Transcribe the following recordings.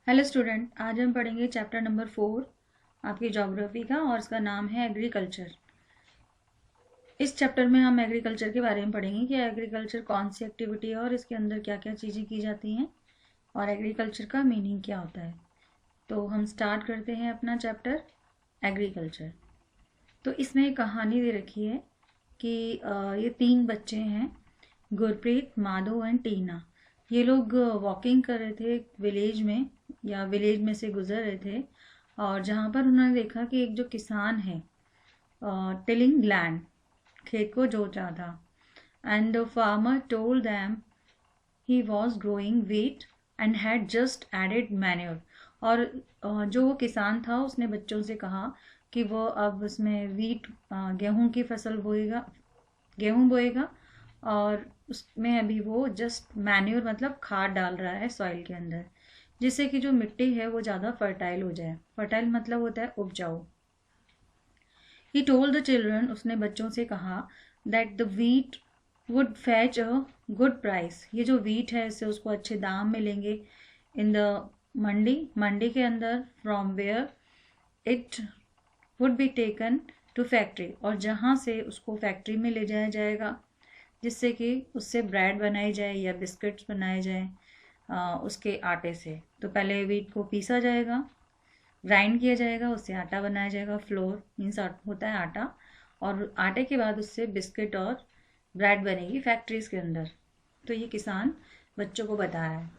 Hello student, आज हम पढ़ेंगे चैप्टर नंबर 4 आपकी ज्योग्राफी का और इसका नाम है एग्रीकल्चर। इस चैप्टर में हम एग्रीकल्चर के बारे में पढ़ेंगे कि एग्रीकल्चर कौन सी एक्टिविटी है और इसके अंदर क्या क्या चीज़ें की जाती हैं और एग्रीकल्चर का मीनिंग क्या होता है। तो हम स्टार्ट करते हैं अपना चैप्टर एग्रीकल्चर। तो इसमें एक कहानी दे रखी है कि ये 3 बच्चे हैं, गुरप्रीत, माधव एंड टीना। ये लोग वॉकिंग कर रहे थे विलेज में या विलेज में से गुजर रहे थे और जहाँ पर उन्होंने देखा कि एक जो किसान है टिलिंग लैंड, खेत को जोत रहा था। And the farmer told them he was growing wheat and had just added manure. और जो वो किसान था उसने बच्चों से कहा कि वो अब उसमें वीट गेहूं की फसल बोएगा, गेहूं बोएगा और उसमें अभी वो जस्ट मैन्योर मतलब खाद डाल रहा है सॉइल के अंदर, जिससे कि जो मिट्टी है वो ज़्यादा फर्टाइल हो जाए। फर्टाइल मतलब होता है उपजाऊ। ही टोल्ड द चिल्ड्रन, उसने बच्चों से कहा that the wheat would fetch a good price. ये जो वीट है इससे उसको अच्छे दाम मिलेंगे इन द मंडी, मंडी के अंदर, from where it would be taken to factory, और जहाँ से उसको फैक्ट्री में ले जाया जाएगा जिससे कि उससे ब्रेड बनाई जाए या बिस्किट्स बनाए जाए उसके आटे से। तो पहले वीट को पीसा जाएगा, ग्राइंड किया जाएगा, उससे आटा बनाया जाएगा। फ्लोर मीन्स होता है आटा, और आटे के बाद उससे बिस्किट और ब्रेड बनेगी फैक्ट्रीज के अंदर। तो ये किसान बच्चों को बता रहा है।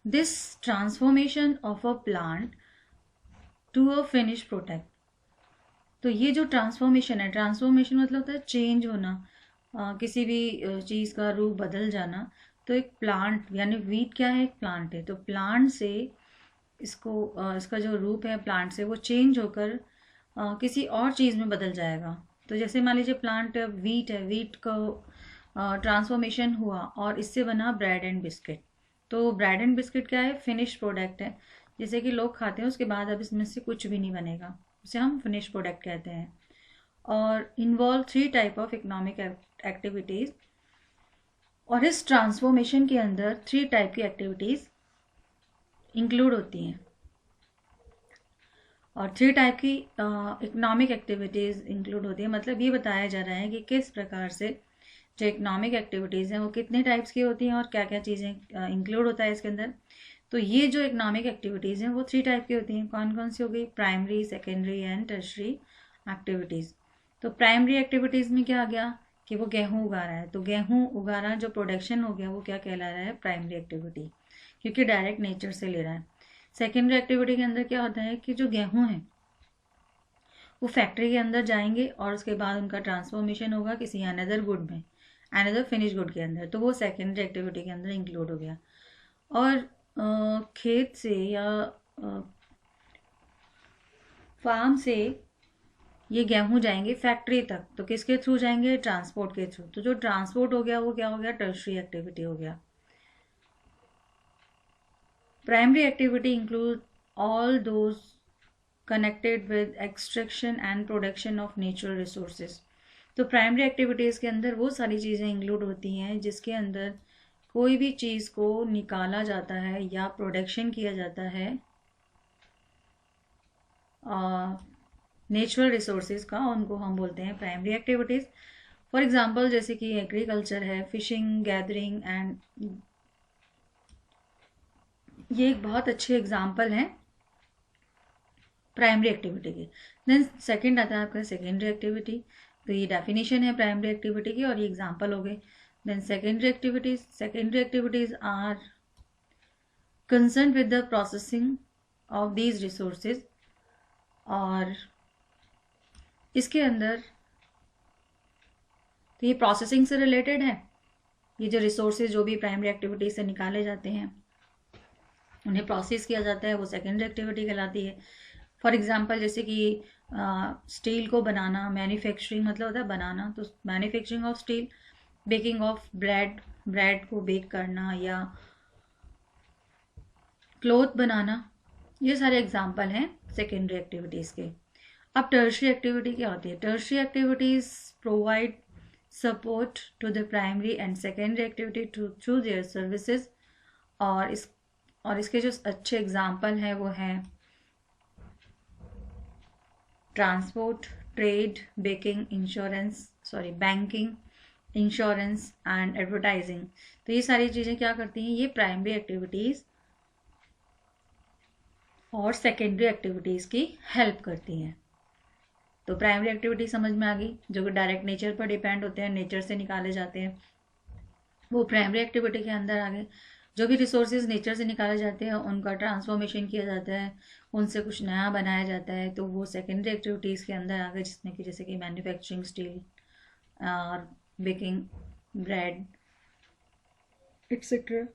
This transformation of a plant to a finish product. तो ये जो ट्रांसफॉर्मेशन है, ट्रांसफॉर्मेशन मतलब होता है चेंज होना, किसी भी चीज़ का रूप बदल जाना। तो एक प्लांट यानी वीट क्या है, एक प्लांट है। तो प्लांट से इसको इसका जो रूप है प्लांट से वो चेंज होकर किसी और चीज़ में बदल जाएगा। तो जैसे मान लीजिए प्लांट वीट है, वीट का ट्रांसफॉर्मेशन हुआ और इससे बना ब्रेड एंड बिस्किट। तो ब्रेड एंड बिस्किट क्या है, फिनिश प्रोडक्ट है, जैसे कि लोग खाते हैं उसके बाद अब इसमें से कुछ भी नहीं बनेगा, उसे हम फिनिश प्रोडक्ट कहते हैं। और involve 3 type of economic activities, और इस ट्रांसफॉर्मेशन के अंदर 3 टाइप की एक्टिविटीज़ इंक्लूड होती हैं। और 3 टाइप की इकोनॉमिक एक्टिविटीज़ इंक्लूड होती है, मतलब ये बताया जा रहा है कि किस प्रकार से जो इकोनॉमिक एक्टिविटीज़ हैं वो कितने टाइप्स की होती हैं और क्या क्या चीज़ें इंक्लूड होता है इसके अंदर। तो ये जो इकोनॉमिक एक्टिविटीज़ हैं वो 3 टाइप की होती हैं। कौन कौन सी हो गई, primary, secondary and tertiary activities. तो प्राइमरी एक्टिविटीज़ में क्या आ गया कि वो गेहूँ उगा रहा है, तो गेहूँ उगा रहा जो प्रोडक्शन हो गया वो क्या कहला रहा है, प्राइमरी एक्टिविटी, क्योंकि डायरेक्ट नेचर से ले रहा है। सेकेंडरी एक्टिविटी के अंदर क्या होता है कि जो गेहूँ है वो फैक्ट्री के अंदर जाएंगे और उसके बाद उनका ट्रांसफॉर्मेशन होगा किसी अनदर गुड में, अनदर फिनिश गुड के अंदर। तो वो सेकेंडरी एक्टिविटी के अंदर इंक्लूड हो गया। और खेत से या फार्म से ये गेहूं जाएंगे फैक्ट्री तक, तो किसके थ्रू जाएंगे, ट्रांसपोर्ट के थ्रू। तो जो ट्रांसपोर्ट हो गया वो क्या हो गया, टर्शरी एक्टिविटी हो गया। Primary activity include all those connected with extraction and production of natural resources। तो प्राइमरी एक्टिविटीज़ के अंदर वो सारी चीज़ें इंक्लूड होती हैं जिसके अंदर कोई भी चीज़ को निकाला जाता है या प्रोडक्शन किया जाता है नेचुरल रिसोर्सेज का, उनको हम बोलते हैं प्राइमरी एक्टिविटीज़। फॉर एग्जांपल जैसे कि एग्रीकल्चर है, फिशिंग, गैदरिंग एंड, ये एक बहुत अच्छे एग्जांपल हैं प्राइमरी एक्टिविटी की। देन सेकंड आता है आपका सेकेंडरी एक्टिविटी। तो ये डेफिनेशन है प्राइमरी एक्टिविटी की और ये एग्जांपल हो गए। Then secondary activities are concern with the processing of these resources, और इसके अंदर तो ये प्रोसेसिंग से रिलेटेड है। ये जो रिसोर्सेज जो भी प्राइमरी एक्टिविटी से निकाले जाते हैं उन्हें प्रोसेस किया जाता है, वो सेकेंडरी एक्टिविटी कहलाती है। फॉर एग्जाम्पल जैसे कि स्टील को बनाना, मैन्युफैक्चरिंग मतलब होता है बनाना, तो manufacturing of steel, baking of bread, bread को बेक करना, या क्लोथ बनाना, ये सारे एग्जाम्पल हैं सेकेंडरी एक्टिविटीज़ के। अब टर्शरी एक्टिविटी क्या होती है, tertiary activities provide support to the primary and secondary activity through their services, और इस और इसके जो अच्छे एग्जाम्पल हैं वो हैं transport, trade, banking, insurance and advertising. तो ये सारी चीज़ें क्या करती हैं, ये प्राइमरी एक्टिविटीज़ और सेकेंडरी एक्टिविटीज़ की हेल्प करती हैं। तो प्राइमरी एक्टिविटी समझ में आ गई, जो कि डायरेक्ट नेचर पर डिपेंड होते हैं, नेचर से निकाले जाते हैं, वो प्राइमरी एक्टिविटी के अंदर आ गए। जो भी रिसोर्सेज नेचर से निकाले जाते हैं उनका ट्रांसफॉर्मेशन किया जाता है, उनसे कुछ नया बनाया जाता है, तो वो सेकेंडरी एक्टिविटीज़ के अंदर आ गए, जिसमें कि जैसे कि मैन्युफैक्चरिंग, स्टील और baking, bread etcetera.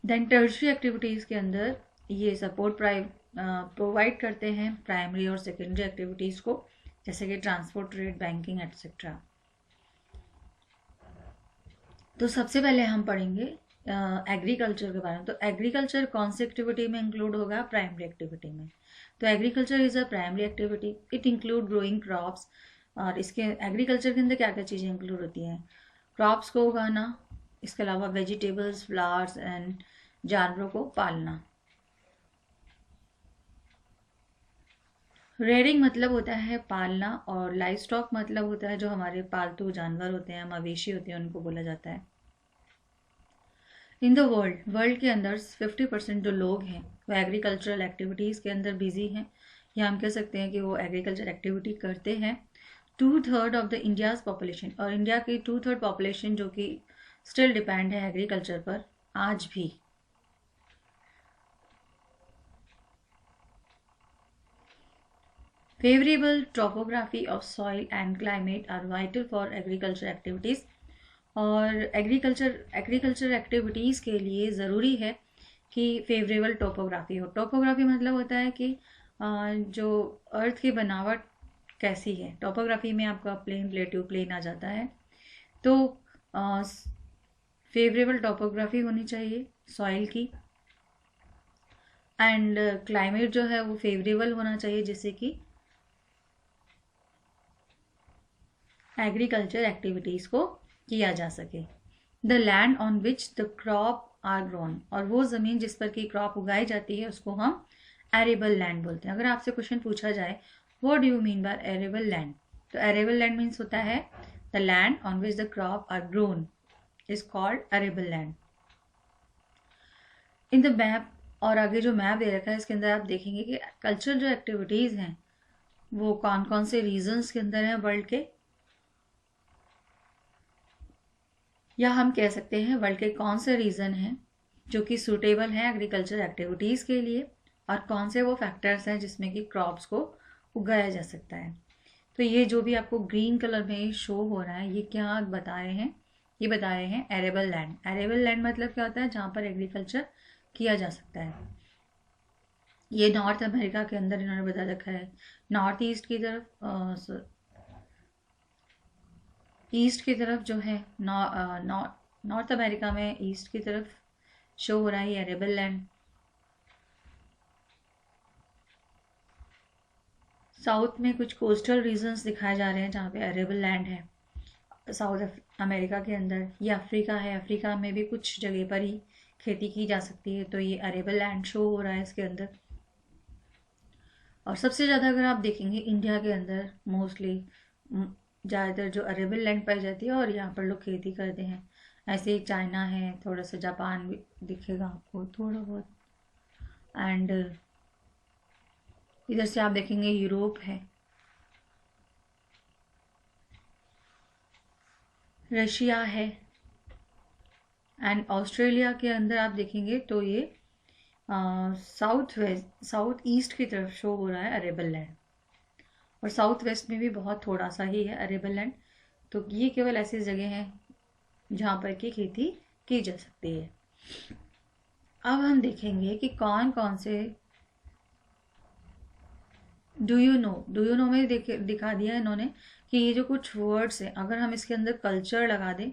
Then tertiary activities के अंदर ये सपोर्ट प्रोवाइड करते हैं प्राइमरी और सेकेंडरी एक्टिविटीज़ को, जैसे कि ट्रांसपोर्ट, ट्रेड, बैंकिंग एक्सेट्रा। तो सबसे पहले हम पढ़ेंगे एग्रीकल्चर के बारे में। तो एग्रीकल्चर कौन सी एक्टिविटी में इंक्लूड होगा, प्राइमरी एक्टिविटी में। तो agriculture is a primary activity, it include growing crops. और इसके एग्रीकल्चर के अंदर क्या क्या चीज़ें इंक्लूड होती हैं, क्रॉप्स को उगाना, इसके अलावा वेजिटेबल्स, फ्लावर्स एंड जानवरों को पालना। रेयरिंग मतलब होता है पालना, और लाइव स्टॉक मतलब होता है जो हमारे पालतू जानवर होते हैं, मवेशी होते हैं, उनको बोला जाता है। इन द वर्ल्ड के अंदर 50% जो लोग हैं वो एग्रीकल्चरल एक्टिविटीज़ के अंदर बिजी हैं, या हम कह सकते हैं कि वो एग्रीकल्चर एक्टिविटी करते हैं। 2/3 ऑफ द इंडियाज़ पॉपुलेशन, और इंडिया की 2/3 पॉपुलेशन जो कि स्टिल डिपेंड है एग्रीकल्चर पर आज भी। Favourable topography of soil and climate are vital for agriculture activities. और एग्रीकल्चर एक्टिविटीज़ के लिए ज़रूरी है कि फेवरेबल टोपोग्राफी हो। टोपोग्राफी मतलब होता है कि जो अर्थ की बनावट कैसी है, टोपोग्राफी में आपका प्लेन, प्लेट्यू, प्लेन आ जाता है। तो फेवरेबल टोपोग्राफी होनी चाहिए सॉइल की, एंड क्लाइमेट जो है वो फेवरेबल होना चाहिए, जिससे कि एग्रीकल्चर एक्टिविटीज़ को किया जा सके। The land on which the crop are grown, और वो ज़मीन जिस पर की क्रॉप उगाई जाती है उसको हम एरेबल लैंड बोलते हैं। अगर आपसे क्वेश्चन पूछा जाए what do you mean by arable land, तो एरेबल लैंड मीन्स होता है the land on which the crop are grown is called arable land. In the map, और आगे जो मैप दे रखा है इसके अंदर आप देखेंगे कि कल्चरल जो एक्टिविटीज़ हैं वो कौन कौन से रीजन्स के अंदर हैं वर्ल्ड के, या हम कह सकते हैं वर्ल्ड के कौन से रीजन हैं जो कि सूटेबल हैं एग्रीकल्चर एक्टिविटीज़ के लिए, और कौन से वो फैक्टर्स हैं जिसमें कि क्रॉप्स को उगाया जा सकता है। तो ये जो भी आपको ग्रीन कलर में शो हो रहा है, ये क्या बता रहे हैं, ये बता रहे हैं एरेबल लैंड। एरेबल लैंड मतलब क्या होता है, जहाँ पर एग्रीकल्चर किया जा सकता है। ये नॉर्थ अमेरिका के अंदर इन्होंने बता रखा है, नॉर्थ ईस्ट की तरफ, ईस्ट की तरफ जो है, नॉर्थ अमेरिका में ईस्ट की तरफ शो हो रहा है ये एरेबल लैंड। साउथ में कुछ कोस्टल रीजन्स दिखाए जा रहे हैं जहाँ पे एरेबल लैंड है, साउथ अमेरिका के अंदर। ये अफ्रीका है, अफ्रीका में भी कुछ जगह पर ही खेती की जा सकती है, तो ये एरेबल लैंड शो हो रहा है इसके अंदर। और सबसे ज़्यादा अगर आप देखेंगे इंडिया के अंदर मोस्टली ज़्यादातर जो एरेबल लैंड पाई जाती है और यहाँ पर लोग खेती करते हैं। ऐसे ही चाइना है, थोड़ा सा जापान भी दिखेगा आपको थोड़ा बहुत, एंड इधर से आप देखेंगे यूरोप है, रशिया है, एंड ऑस्ट्रेलिया के अंदर आप देखेंगे तो ये साउथ ईस्ट की तरफ शो हो रहा है एरेबल लैंड, और साउथ वेस्ट में भी बहुत थोड़ा सा ही है एरेबल लैंड। तो ये केवल ऐसी जगह हैं जहाँ पर की खेती की जा सकती है। अब हम देखेंगे कि कौन कौन से डू यू नो में दिखा दिया है इन्होंने कि ये जो कुछ वर्ड्स हैं, अगर हम इसके अंदर कल्चर लगा दें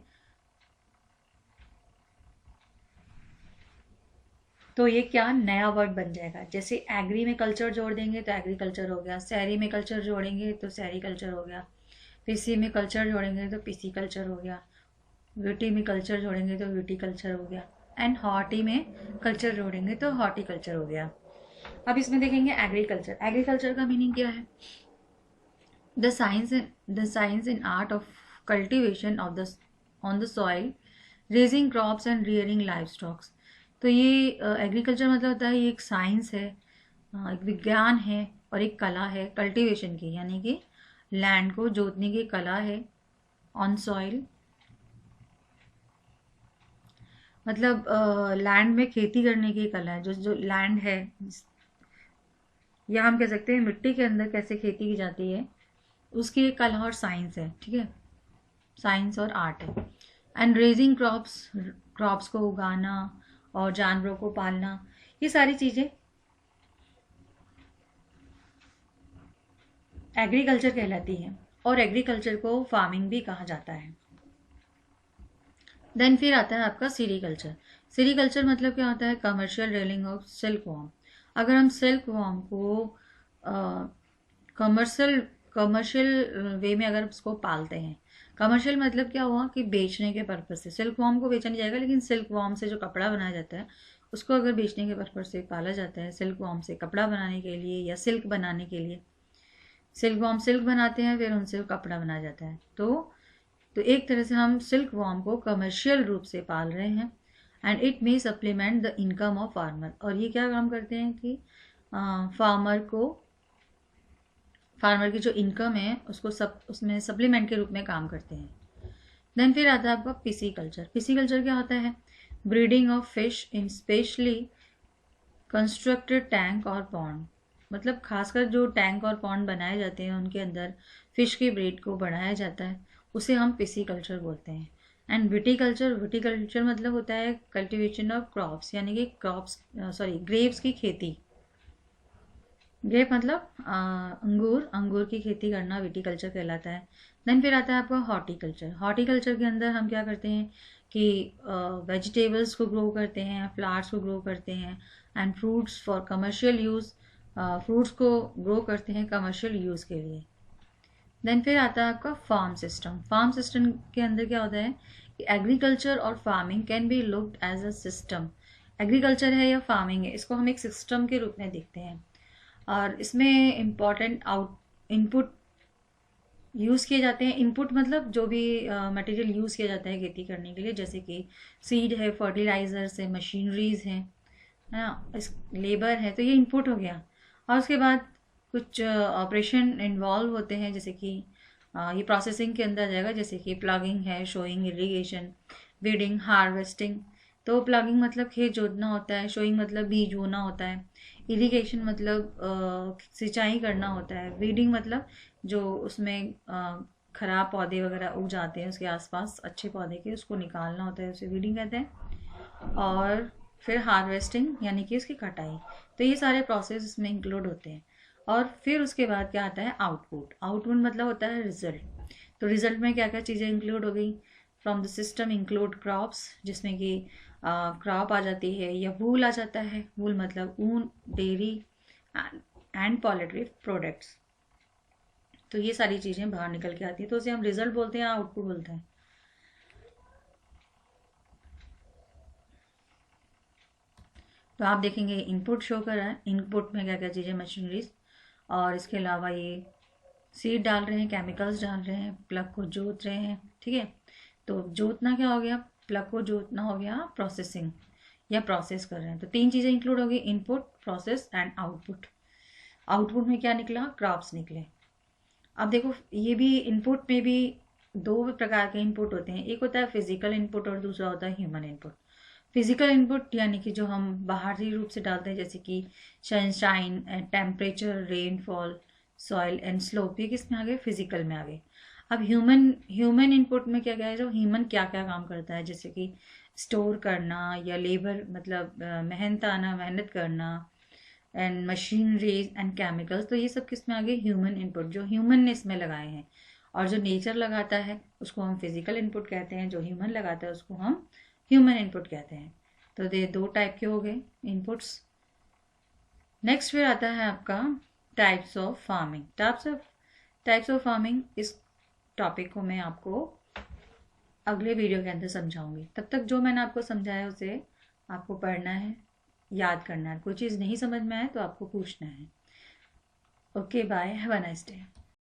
तो ये क्या नया वर्ड बन जाएगा। जैसे एग्री में कल्चर जोड़ देंगे तो एग्रीकल्चर हो गया, शहरी में कल्चर जोड़ेंगे तो शहरी कल्चर हो गया, पीसी में कल्चर जोड़ेंगे तो पीसी कल्चर हो गया, विटी में कल्चर जोड़ेंगे तो विटी कल्चर हो गया। एंड हॉर्टी में कल्चर जोड़ेंगे तो हॉर्टिकल्चर हो गया। अब इसमें देखेंगे एग्रीकल्चर। एग्रीकल्चर का मीनिंग क्या है? The science in art of cultivation of the on the soil, raising crops and rearing live stocks. तो ये एग्रीकल्चर मतलब होता है, ये एक साइंस है, एक विज्ञान है और एक कला है कल्टीवेशन की, यानी कि लैंड को जोतने की कला है। ऑन सॉइल मतलब लैंड में खेती करने की कला है, जो जो लैंड है, या हम कह सकते हैं मिट्टी के अंदर कैसे खेती की जाती है, उसकी एक कला और साइंस है। ठीक है, साइंस और आर्ट है। एंड रेजिंग क्रॉप्स, क्रॉप्स को उगाना और जानवरों को पालना, ये सारी चीज़ें एग्रीकल्चर कहलाती है। और एग्रीकल्चर को फार्मिंग भी कहा जाता है। देन फिर आता है आपका सीरीकल्चर। सीरीकल्चर मतलब क्या होता है? Commercial railing of silk worm. अगर हम सिल्क वॉर्म को कमर्शियल कमर्शियल वे में अगर उसको पालते हैं, कमर्शियल मतलब क्या हुआ कि बेचने के पर्पज से, सिल्क वॉर्म को बेचा नहीं जाएगा, लेकिन सिल्क वॉर्म से जो कपड़ा बनाया जाता है उसको अगर बेचने के पर्पज से पाला जाता है, सिल्क वॉर्म से कपड़ा बनाने के लिए या सिल्क बनाने के लिए, सिल्क वॉर्म सिल्क बनाते हैं, फिर उनसे कपड़ा बनाया जाता है। तो एक तरह से हम सिल्क वॉर्म को कमर्शियल रूप से पाल रहे हैं। And it may supplement the income of farmer. और ये क्या काम करते हैं कि फार्मर की जो इनकम है उसको उसमें सप्लीमेंट के रूप में काम करते हैं। देन फिर आता है आपका पिसीकल्चर। पिसीकल्चर क्या होता है? Breeding of fish in specially constructed tank और पॉन्ड। मतलब खासकर जो टैंक और पॉन्ड बनाए जाते हैं उनके अंदर फिश की ब्रीड को बढ़ाया जाता है, उसे हम पिसीकल्चर बोलते हैं। एंड विटीकल्चर, विटीकल्चर मतलब होता है कल्टीवेशन ऑफ क्रॉप्स, यानी कि ग्रेप्स की खेती। ग्रेप मतलब अंगूर, अंगूर की खेती करना विटीकल्चर कहलाता है। देन फिर आता है आपका हॉर्टिकल्चर। हॉर्टिकल्चर के अंदर हम क्या करते हैं कि वेजिटेबल्स को ग्रो करते हैं, फ्लावर्स को ग्रो करते हैं, and fruits for commercial use, fruits को ग्रो करते हैं कमर्शियल यूज़ के लिए। देन फिर आता है आपका फार्म सिस्टम। फार्म सिस्टम के अंदर क्या होता है कि एग्रीकल्चर और farming can be looked as a system. Agriculture है या फार्मिंग है, इसको हम एक सिस्टम के रूप में देखते हैं। और इसमें इम्पॉर्टेंट इनपुट यूज़ किए जाते हैं। इनपुट मतलब जो भी मटेरियल यूज़ किया जाता है खेती करने के लिए, जैसे कि सीड है, फर्टिलाइजर्स है, मशीनरीज हैं, है ना, इस लेबर है, तो ये इनपुट हो गया। और उसके बाद कुछ ऑपरेशन इन्वॉल्व होते हैं, जैसे कि ये प्रोसेसिंग के अंदर जाएगा, जैसे कि प्लगिंग है, शोइंग, इरिगेशन, वीडिंग, हार्वेस्टिंग। तो प्लगिंग मतलब खेत जोतना होता है, शोइंग मतलब बीज बोना होता है, इरिगेशन मतलब सिंचाई करना होता है, वीडिंग मतलब जो उसमें खराब पौधे वगैरह उग जाते हैं उसके आसपास, अच्छे पौधे के, उसको निकालना होता है, उसे वीडिंग कहते हैं। और फिर हार्वेस्टिंग यानी कि उसकी कटाई। तो ये सारे प्रोसेस इसमें इंक्लूड होते हैं। और फिर उसके बाद क्या आता है? आउटपुट। आउटपुट मतलब होता है रिजल्ट। तो रिजल्ट में क्या क्या चीज़ें इंक्लूड हो गई? From the system include crops, जिसमें कि क्रॉप आ जाती है, या वूल आ जाता है। वूल मतलब ऊन, डेयरी एंड पोल्ट्री प्रोडक्ट्स। तो ये सारी चीज़ें बाहर निकल के आती है, तो उसे हम रिजल्ट बोलते हैं, आउटपुट बोलते हैं। तो आप देखेंगे इनपुट शो कर रहा है, इनपुट में क्या क्या चीज़ें, मशीनरीज, और इसके अलावा ये सीड डाल रहे हैं, केमिकल्स डाल रहे हैं, प्लग को जोत रहे हैं। ठीक है, तो जोतना क्या हो गया? प्लग को जोतना हो गया प्रोसेसिंग, या प्रोसेस कर रहे हैं। तो तीन चीज़ें इंक्लूड हो गई, input, process and output. Output में क्या निकला? क्रॉप्स निकले। अब देखो, ये भी इनपुट में भी दो प्रकार के इनपुट होते हैं, एक होता है फिजिकल इनपुट और दूसरा होता है ह्यूमन इनपुट। फिजिकल इनपुट यानी कि जो हम बाहरी रूप से डालते हैं, जैसे कि sunshine, temperature, rainfall, soil and slope, ये किस में आ गए? फिजिकल में आ गए। अब ह्यूमन इनपुट में क्या क्या है? जो ह्यूमन क्या क्या काम करता है, जैसे कि स्टोर करना, या लेबर मतलब मेहनत करना, एंड मशीनरीज एंड केमिकल्स। तो ये सब किस में आ गए? ह्यूमन इनपुट, जो ह्यूमन ने इसमें लगाए हैं। और जो नेचर लगाता है उसको हम फिजिकल इनपुट कहते हैं, जो ह्यूमन लगाता है उसको हम ह्यूमन इनपुट कहते हैं। तो ये दो टाइप के हो गए इनपुट्स। नेक्स्ट फिर आता है आपका types of farming. Types of farming, इस टॉपिक को मैं आपको अगले वीडियो के अंदर समझाऊंगी। तब तक जो मैंने आपको समझाया उसे आपको पढ़ना है, याद करना है। कोई चीज़ नहीं समझ में आए तो आपको पूछना है। Okay bye, have a nice day.